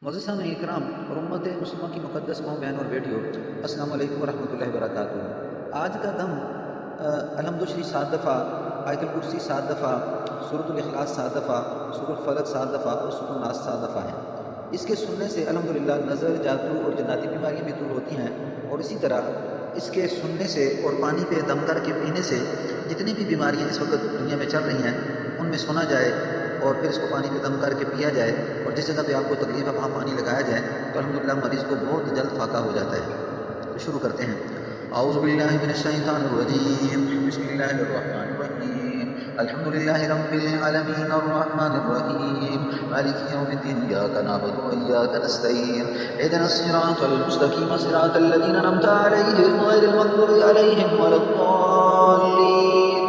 मोअज़्ज़िज़ान इकराम और उम्मत मुस्लिमा की मुक़द्दस माँ बहन और बेटियों, अस्सलामु अलैकुम वरहमतुल्लाहि वबरकातुहू। आज का दम अलहम्दु शरीफ 7 दफ़ा, आयतुल कुर्सी 7 दफ़ा, सूरतुल इखलास 7 दफ़ा, सूरतुल फलक 7 दफ़ा और सूरतुल नास 7 दफ़ा है। इसके सुनने से अल्हम्दुलिल्लाह नज़र, जादू और जन्नाती बीमारियाँ भी दूर होती हैं। और इसी तरह इसके सुनने से और पानी पे दम करके पीने से जितनी भी बीमारियाँ इस वक्त दुनिया में चल रही हैं उनमें सुना जाए और फिर इसको पानी पे दम करके पिया जाए और जिस जगह पे आपको तकलीफ़ है वहाँ पानी लगाया जाए तो अल्हम्दुलिल्लाह मरीज़ को बहुत जल्द फाका हो जाता है। तो शुरू करते हैं। औज़ु बिल्लाहि मिनश शैतानिर रजीम, बिस्मिल्लाहिर रहमानिर रहीम, अल्हम्दुलिल्लाहि रब्बिल आलमीन अर्रहमानिर रहीम, मालिकि यौमिद्दीन, इय्याका नअबुदु व इय्याका नस्तईन, इहदिनस सिरातल मुस्तकीम, सिरातल लज़ीना अनअमता अलैहिम गैरिल मग़्दूबि अलैहिम वलद्दाल्लीन,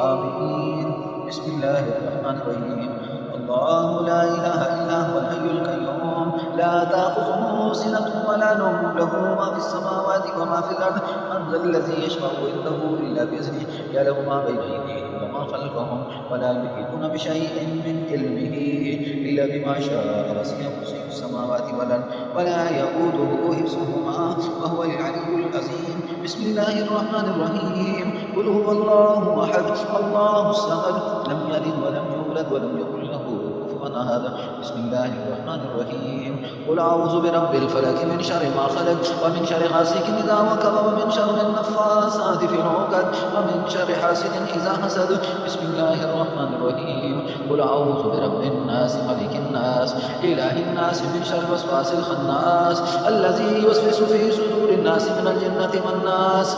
आमीन। बिस्मिल्लाहिर रहमानिर रहीम, अल्लाहु ला इलाहा इल्ला हुवल हय्युल क़य्यूम, ला ताख़ुज़ुहु सिनतुन व ला नौम, लहू मा फ़िस समावाति व मा फ़िल अर्द, मन ज़ल्लज़ी यशफ़अु इंदहु इल्ला बिइज़निहि, यअलमु मा बैन अयदीहिम व मा ख़ल्फ़हुम व ला युहीतूना बिशैइन मिन इल्मिहि इल्ला बिमा शाअ, वसिअ कुर्सियुहु समावाति वल अर्द व ला यऊदुहु हिफ़्ज़ुहुमा व हुवल अलिय्युल अज़ीम। बिस्मिल्लाहिर रहमानिर रहीम, क़ुल हुवल्लाहु अहद, अल्लाहुस समद, लम यलिद व लम यूलद व लम यकुल लहू कुफुवन अहद। बिस्मिल्लाहिर रहमानिर रहीम, क़ुल अऊज़ु बिरब्बिल फलक मिन शर्रि मा खलक व मिन शर्रि गासिकिन इज़ा वक़ब व मिन शर्रिन नफ़्फ़ासाति फ़िल उक़द व मिन शर्रि हासिदिन इज़ा हसद। बिस्मिल्लाहिर रहमानिर रहीम, क़ुल अऊज़ु बिरब्बिन नास, मलिकिन नास, इलाहिन नास, मिन शर्रि वस्वासिल ख़न्नास, अल्लज़ी युवस्विसु फ़ी सुदूरिन नास मिनल जिन्नति वन नास।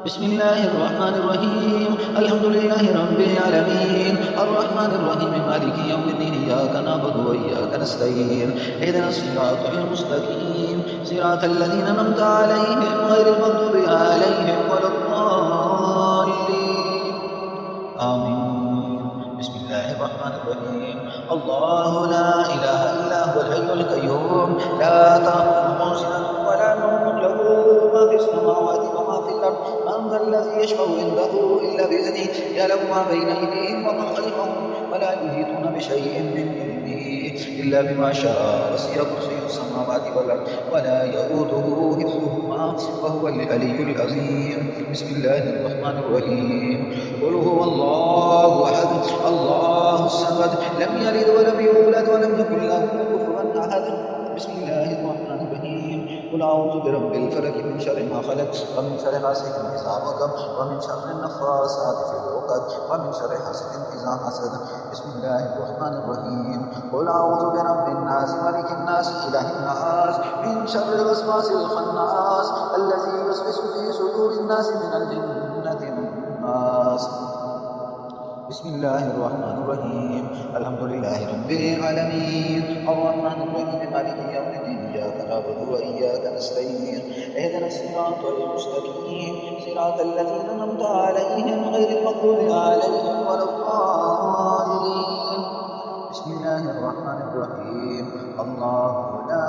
बिस्मिल्लाहिर रहमानिर रहीम, अल्हम्दुलिल्लाहि रब्बिल आलमीन, अर्रहमानिर रहीम, मालिकि यौमिद्दीन, इय्याका नअबुदु व इय्याका नस्तईन, इहदिनस सिरातल मुस्तकीम, सिरातल लज़ीना अनअमता अलैहिम गैरिल मग़्दूबि अलैहिम वलद्दाल्लीन, आमीन। बिस्मिल्लाहिर रहमानिर रहीम, अल्लाहु ला इलाहा इल्ला हुवल हय्युल क़य्यूम, ला ताख़ुज़ुहु सिनतुन व ला नौम, लहू मा फ़िस समावाति व मा फ़िल अर्द, मन ज़ल्लज़ी यशफ़अु इंदहु इल्ला बिइज़निहि, यअलमु मा बैन अयदीहिम व मा ख़ल्फ़हुम व ला युहीतूना बिशैइन मिन इल्मिहि इल्ला बिमा शाअ, वसिअ कुर्सियुहु समावाति वल अर्द व ला यऊदुहु हिफ़्ज़ुहुमा व हुवल अलिय्युल अज़ीम। बिस्मिल्लाहिर रहमानिर रहीम, क़ुल हुवल्लाहु अहद, अल्लाहुस समद, लम यलिद व लम यूलद व लम यकुल लहू कुफुवन अहद। बिस्मिल्लाहिर रहमानिर रहीम, क़ुल अऊज़ु बिरब्बिल फलक मिन शर्रि मा खलक व मिन शर्रि गासिकिन इज़ा वक़ब व मिन शर्रिन नफ़्फ़ासाति फ़िल उक़द व मिन शर्रि हासिदिन इज़ा हसद। बिस्मिल्लाहिर रहमानिर रहीम, क़ुल अऊज़ु बिरब्बिन नास, मलिकिन नास, इलाहिन नास, मिन शर्रिल वस्वासिल ख़न्नास, अल्लज़ी युवस्विसु फ़ी सुदूरिन नास मिनल जिन्नति वन नास। बिस्मिल्लाहिर रहमानिर रहीम, अल्हम्दुलिल्लाहि रब्बिल आलमीन, अर्रहमानिर रहीम, मालिकि यौमिद्दीन, इय्याका नअबुदु व इय्याका नस्तईन, इहदिनस सिरातल मुस्तकीम, सिरातल लज़ीना अनअमता अलैहिम गैरिल मग़्दूबि अलैहिम वलद्दाल्लीन। बिस्मिल्लाहिर रहमानिर रहीम, अल्लाहु ला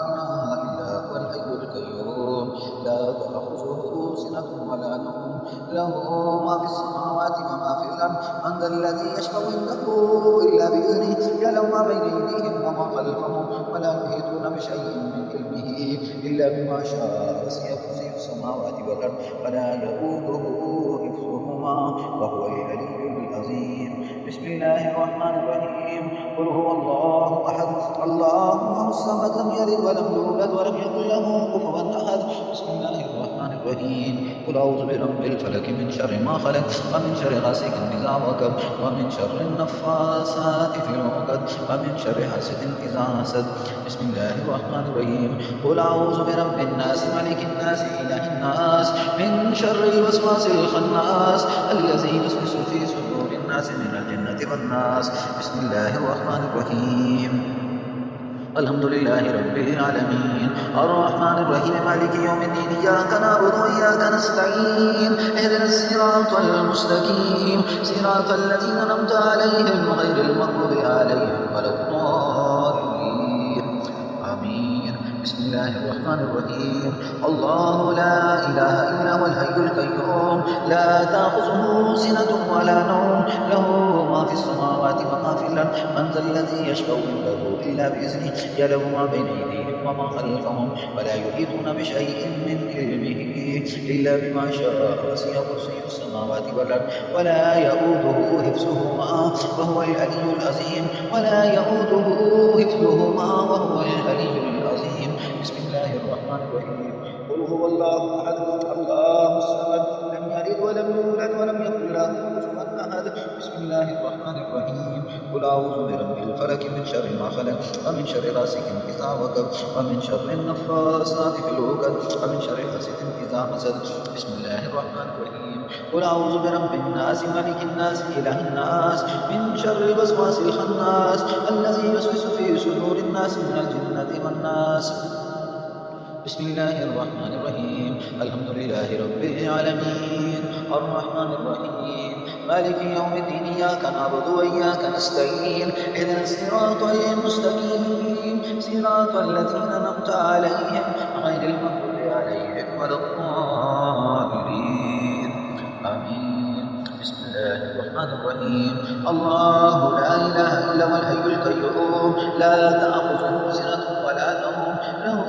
इलाहा इल्ला हुवल हय्युल क़य्यूम, ला ताख़ुज़ुहु सिनतुन व ला नौम, लहू मा फ़िस समावाति व मा फ़िल अर्द, मन ज़ल्लज़ी यशफ़अु इंदहु इल्ला बिइज़निहि, यअलमु मा बैन अयदीहिम व मा ख़ल्फ़हुम व ला युहीतूना बिशैइन मिन इल्मिहि इल्ला बिमा शाअ, वसिअ कुर्सियुहु समावाति वल अर्द व ला यऊदुहु हिफ़्ज़ुहुमा व हुवल अलिय्युल अज़ीम। बिस्मिल्लाहिर रहमानिर रहीम, क़ुल हुवल्लाहु अहद, अल्लाहुस समद, लम यलिद व लम यूलद व लम यकुल लहू कुफुवन अहद। बिस्मिल्लाहिर रहमानिर रहीम, क़ुल अऊज़ु बिरब्बिल फलक मिन शर्रि मा खलक व मिन शर्रि गासिकिन इज़ा वक़ब व मिन शर्रिन नफ़्फ़ासाति फ़िल उक़द व मिन शर्रि हासिदिन इज़ा हसद। बिस्मिल्लाहिर रहमानिर रहीम, क़ुल अऊज़ु बिरब्बिन नास, मलिकिन नास, इलाहिन नास, मिन शर्रिल वस्वासिल ख़न्नास, अल्लज़ी युवस्विसु फ़ी सुदूरिन नास मिनल जिन्नति वन नास। बिस्मिल्लाहिर रहमानिर रहीम, अल्हम्दुलिल्लाहि रब्बिल आलमीन, अर्रहमानिर रहीम, मालिकि यौमिद्दीन, इय्याका नअबुदु व इय्याका नस्तईन, इहदिनस सिरातल मुस्तकीम, सिरातल लज़ीना अनअमता अलैहिम गैरिल मग़्दूबि अलैहिम वलद्दाल्लीन, आमीन। बिस्मिल्लाहिर الله الرحمن الرحيم الله لا إله إلا هو الحي القيوم لا تأخذه سنة ولا نوم له ما في السماوات وما في الأرض من ذا الذي يشفع عنده إلا بإذنه يعلم ما بين أيديهم وما خلفهم ولا يحيطون بشيء من علمه إلا بما شاء وسع كرسيه السماوات والأرض ولا يؤوده حفظهما وهو العلي العظيم ولا يؤوده حفظهما وهو العلي العظيم بسم الله الرحمن الرحيم قل هو الله أحد الله الصمد لم يلد ولم يولد ولم يكن له كفوا أحد بسم الله الرحمن الرحيم قل أعوذ برب الفلك من شر ما خلق ومن شر غاسق إذا وقب ومن شر النفاثات في العقد ومن شر حاسد إذا حسد بسم الله الرحمن الرحيم قل أعوذ برب الناس ملك الناس إله الناس من شر الوسواس الخناس الذي يوسوس في صدور الناس من الجنة والناس بسم الله الرحمن الرحيم الحمد لله رب العالمين الرحمن الرحيم مالك يوم الدين إياك نعبد وإياك نستعين اهدنا الصراط المستقيم صراط الذين أنعمت عليهم غير المغضوب عليهم ولا الضالين آمين بسم الله الرحمن الرحيم الله لا إله إلا هو الحي القيوم لا تأخذه سنة ولا نوم له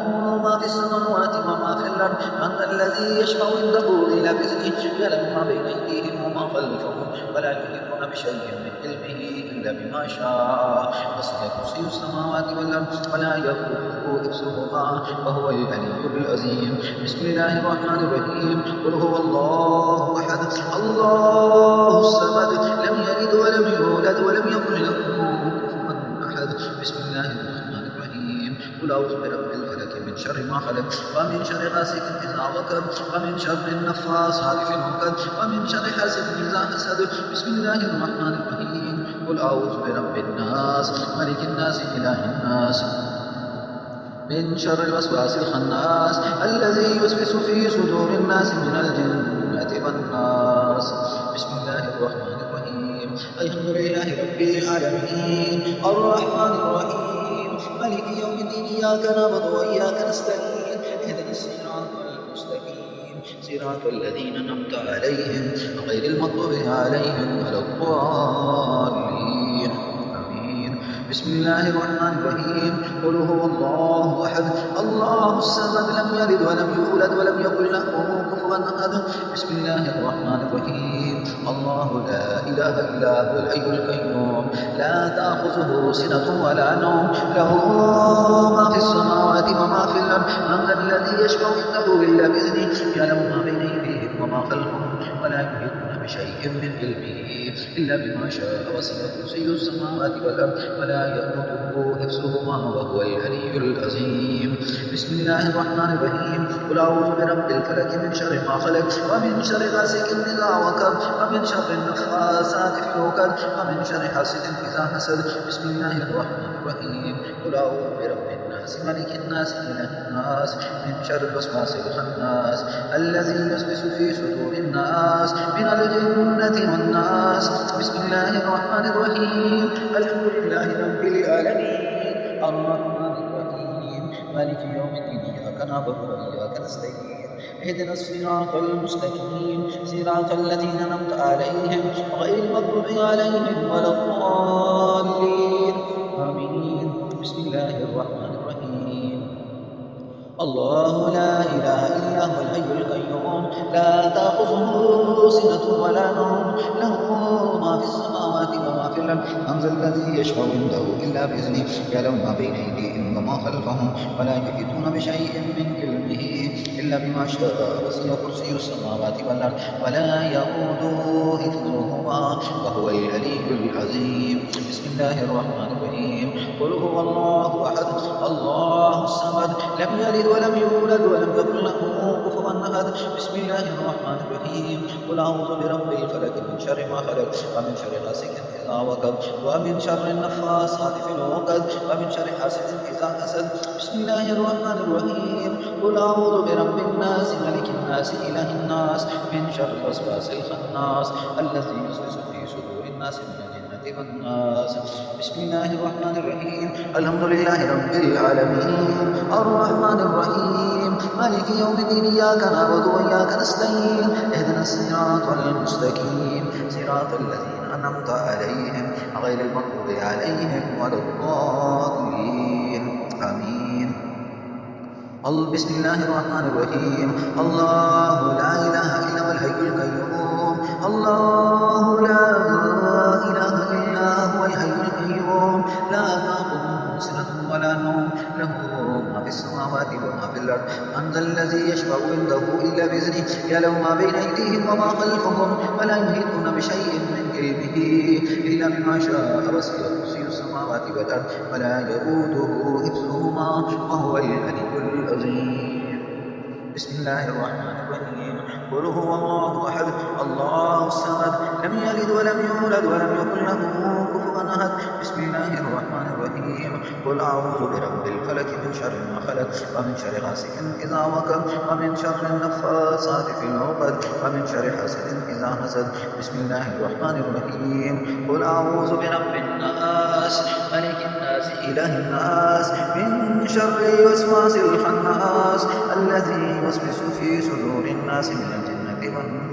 ما في السماوات وما في الأرض من ذا الذي يشفع عنده إلا بإذنه يعلم ما بين أيديهم وما خلفهم ولا يحيطون بشيء من علمه إلا بما شاء وسع كرسيه السماوات والأرض ولا يؤوده حفظهما وهو العلي العظيم بسم الله الرحمن الرحيم قل هو الله أحد الله الصمد لم يلد ولم يولد ولم يكن له كفوا أحد بسم الله الرحمن الرحيم قل أعوذ برب الفلك من شر ما خلق ومن شر غاسق إذا وقب ومن شر النفاثات في العقد ومن شر حاسد إذا حسد بسم الله الرحمن الرحيم قل أعوذ برب الناس ملك الناس إله الناس من شر الوسواس الخناس الذي يوسوس في صدور الناس من الجنة والناس بسم الله الرحمن الرحيم الحمد لله رب العالمين الرحمن الرحيم مالك يوم الدين إياك نعبد وإياك نستعين اهدنا الصراط المستقيم صراط الذين أنعمت عليهم غير المغضوب عليهم ولا الضالين آمين بسم الله الرحمن الرحيم قل هو الله أحد الله الصمد لم يلد ولم يولد ولم يكن له كفوا أحد بسم الله الرحمن الرحيم الله لا إله إلا هو الحي القيوم لا تأخذه سنة ولا نوم له ما في السماوات وما في الأرض من ذا الذي يشفع عنده إلا بإذنه يعلم ما بين أيديهم وما خلفهم ولا يحيطون بشيء من علمه إلا بما شاء وسع كرسيه السماوات والأرض ولا يؤوده حفظهما وهو العلي العظيم بسم الله الرحمن الرحيم قل أعوذ برب الفلك من شر ما خلق ومن شر غاسق إذا وقب ومن شر النفاثات في العقد ومن شر حاسد إذا حسد بسم الله الرحمن الرحيم قل أعوذ برب الناس ملك الناس إله الناس من شر الوسواس الخناس الذي يوسوس في صدور الناس من الجنة والناس بسم الله الرحمن الرحيم الحمد لله رب العالمين الرحمن الرحيم مالك يوم الدين إياك نعبد وإياك نستعين اهدنا الصراط المستقيم صراط الذين أنعمت عليهم غير المغضوب عليهم ولا الضالين آمين بسم الله الرحمن الرحيم الله لا إله إلا هو الحي القيوم لا تأخذه سنة ولا نوم له ما في السماوات وما في الأرض من ذا الذي يشفع عنده إلا بإذنه يعلم ما بين أيديهم وما خلفهم ولا يحيطون بشيء من علمه إلا بما شاء وسع كرسيه السماوات والأرض ولا يؤوده حفظهما وهو العلي العظيم بسم الله الرحمن الرحيم قل هو الله أحد الله الصمد لم يلد ولم يولد ولم يكن له كفوا أحد بسم الله الرحمن الرحيم قل أعوذ برب الفلك من شر ما خلق ومن شر غاسق إذا وقب ومن شر النفاثات في العقد ومن شر حاسد إذا حسد بسم الله الرحمن الرحيم قل أعوذ برب الناس ملك الناس إله الناس من شر الوسواس الخناس الذي يوسوس في صدور الناس من الجنة الجنة والناس. بسم الله الرحمن الرحيم. الحمد لله رب العالمين الرحمن الرحيم مالك يوم الدين. إياك نعبد وإياك نستعين. اهدنا الصراط المستقيم صراط الذين أنعمت عليهم غير المغضوب عليهم ولا الضالين. آمين. بسم الله الرحمن الرحيم. الله لا إله إلا هو الحي القيوم. الله لا إله إلا هو الحي القيوم لا تأخذه سنة ولا نوم له ما في السماوات وما في الأرض. من ذا الذي يشفع عنده إلا بإذنه يعلم ما بين أيديهم وما خلفهم ولا يحيطون بشيء من علمه إلا بما شاء. وسع كرسيه السماوات والأرض ولا يئوده حفظهما وهو العلي العظيم. بسم الله الرحمن الرحيم. قل هو الله أحد الله الصمد لم يلد ولم يولد ولم يكن له كفوا أحد. بسم الله الرحمن الرحيم. قل أعوذ برب الفلك من شر ما خلق ومن شر غاسق إذا وقب ومن شر النفاثات في العقد ومن شر حاسد إذا حسد. بسم الله الرحمن الرحيم. قل أعوذ برب الناس ملك الناس إله الناس من شر الوسواس الخناس الذي يوسوس في صدور الناس من الجنة والناس.